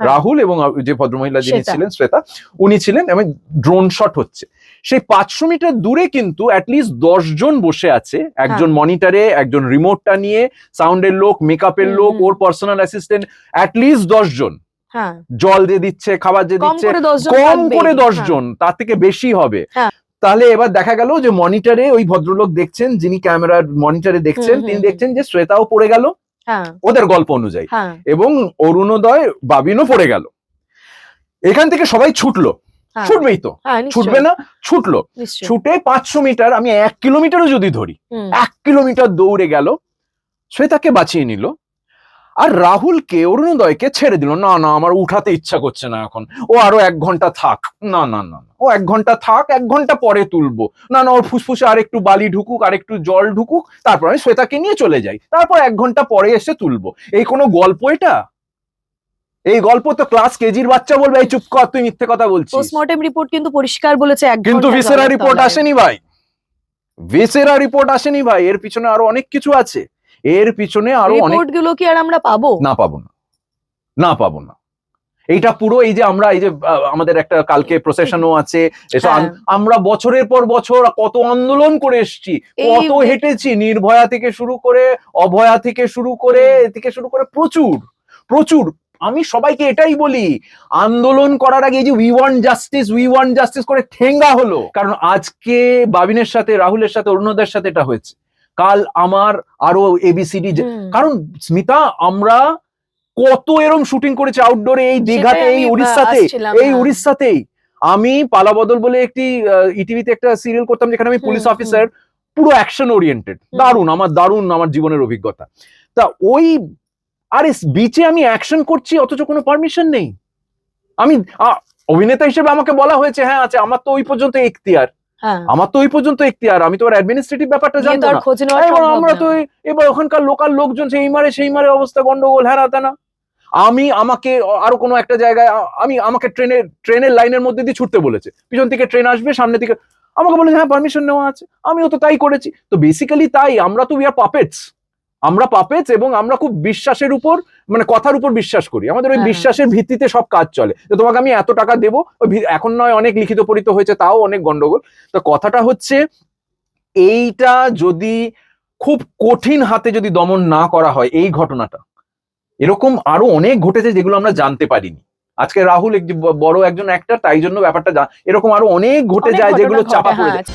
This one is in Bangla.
রাহুল এবং যে ভদ্রমহিলা যিনি ছিলেন শ্বেতা, উনি ছিলেন এবং ড্রোন শট হচ্ছে। সেই 500 মিটার দূরে কিন্তু অ্যাটলিস্ট 10 জন বসে আছে, একজন মনিটরে, একজন রিমোটটা নিয়ে, সাউন্ডের লোক, মেকআপের লোক, ওর পার্সোনাল অ্যাসিস্ট্যান্ট, অ্যাটলিস্ট 10 জন জল দিয়ে দিচ্ছে, খাবার দিয়ে দিচ্ছে, কম করে 10 জন, তার থেকে বেশি হবে। তাহলে এবার দেখা গেল যে মনিটরে ওই ভদ্রলোক দেখছেন, যিনি ক্যামেরার মনিটরে দেখছেন, তিনি দেখছেন যে শ্বেতাও পড়ে গেল ওদের গল্প অনুযায়ী, এবং অরুণোদয় বাবিনও পড়ে গেল। এখান থেকে সবাই ছুটলো, ছুটবেই তো, ছুটবে না? ছুটলো, ছুটে 500 মিটার, আমি 1 কিলোমিটারও যদি ধরি, 1 কিলোমিটার দৌড়ে গেল, শ্বেতাকে বাঁচিয়ে নিল, আর রাহুলকে, অরুণোদয়কে ছেড়ে দিল। না না, আমার উঠাতে ইচ্ছা করছে না এখন, ও আরো 1 ঘন্টা থাক, না না না, ও 1 ঘন্টা থাক, 1 ঘন্টা পরে তুলবো, না না, ওর ফুসফুসে আর একটু বালি ঢুকুক, আর একটু জল ঢুকুক, তারপর আমি শ্বেতাকে নিয়ে চলে যাই, তারপর 1 ঘন্টা পরে এসে তুলবো। এই কোনো গল্প এটা? এই গল্প তো ক্লাস কেজির বাচ্চা বলবে এই চুপ কর, তুই মিথ্যে কথা বলছিস। পোস্টমর্টেম রিপোর্ট কিন্তু পরিষ্কার বলেছে 1 ঘন্টা, কিন্তু ভিসেরা রিপোর্ট আসেনি ভাই, ভিসেরা রিপোর্ট আসেনি ভাই, এর পিছনে আরো অনেক কিছু আছে, এর পিছনে আরো অনেক। রিপোর্টগুলো কি আর আমরা পাবো? না, পাবো না, না পাবো না। এইটা পুরো এই যে আমরা এই যে আমাদের একটা কালকে প্রসেশনও আছে, আমরা বছরের পর বছর কত আন্দোলন করে এসেছি, কত হেঁটেছি, নির্ভয়া থেকে শুরু করে, অভয়া থেকে শুরু করে, প্রচুর প্রচুর। আমি সবাইকে এটাই বলি, আন্দোলন করার আগে এই যে উই ওয়ান্ট জাস্টিস করে ঠেঙ্গা হলো, কারণ আজকে বাবিনের সাথে, রাহুলের সাথে, অরুণোদয়ের সাথে এটা হয়েছে, কাল আমার আরো এবিসিডি। কারণ স্মিতা, আমরা কত এরম শুটিং করেছে আউটডোরে, এই দীঘাতে, এই উড়িষ্যাতেই। আমি পালাবদল বলে একটি ইটিভিতে একটা সিরিয়াল করতাম, যেখানে আমি পুলিশ অফিসার, পুরো অ্যাকশন ওরিয়েন্টেড, দারুণ আমার জীবনের অভিজ্ঞতা। তা ওই আরে বিচে আমি অ্যাকশন করছি, অথচ কোনো পারমিশন নেই। আমি অভিনেতা হিসেবে আমাকে বলা হয়েছে, হ্যাঁ আছে, আমার তো ওই পর্যন্ত এখতিয়ার, আমি তো আর অ্যাডমিনিস্ট্রেটিভ ব্যাপারটা জানবো না। আমরা তো এবার ওখানকার লোকাল লোকজন সেই মারে অবস্থা, গন্ডগোল, হ্যাঁ না। আমাকে আরো কোনো একটা জায়গায়, আমাকে ট্রেনের লাইনের মধ্যে দিয়ে ছুটতে বলেছে, পিছন থেকে ট্রেন আসবে, সামনে থেকে আমাকে বলেছে হ্যাঁ পারমিশন নেওয়া আছে, আমিও তো তাই করেছি। তো বেসিক্যালি তাই, আমরা তো উই আর পাপেটস, এবং আমরা খুব বিশ্বাসের উপর, মানে কথার উপর বিশ্বাস করি, আমাদের ওই বিশ্বাসের ভিত্তিতে সব কাজ চলে। তো তোমাকে আমি এত টাকা দেবো, এখন নয় অনেক লিখিত পরিত হয়েছে, তাও অনেক গন্ডগোল। তো কথাটা হচ্ছে, এইটা যদি খুব কঠিন হাতে যদি দমন না করা হয়, এই ঘটনাটা, এরকম আরো অনেক ঘটেছে যেগুলো আমরা জানতে পারিনি। আজকে রাহুল বড় একজন অ্যাক্টর, তাই জন্য ব্যাপারটা এরকম আরো অনেক ঘটে যায় যেগুলো চাপা পড়ে যায়।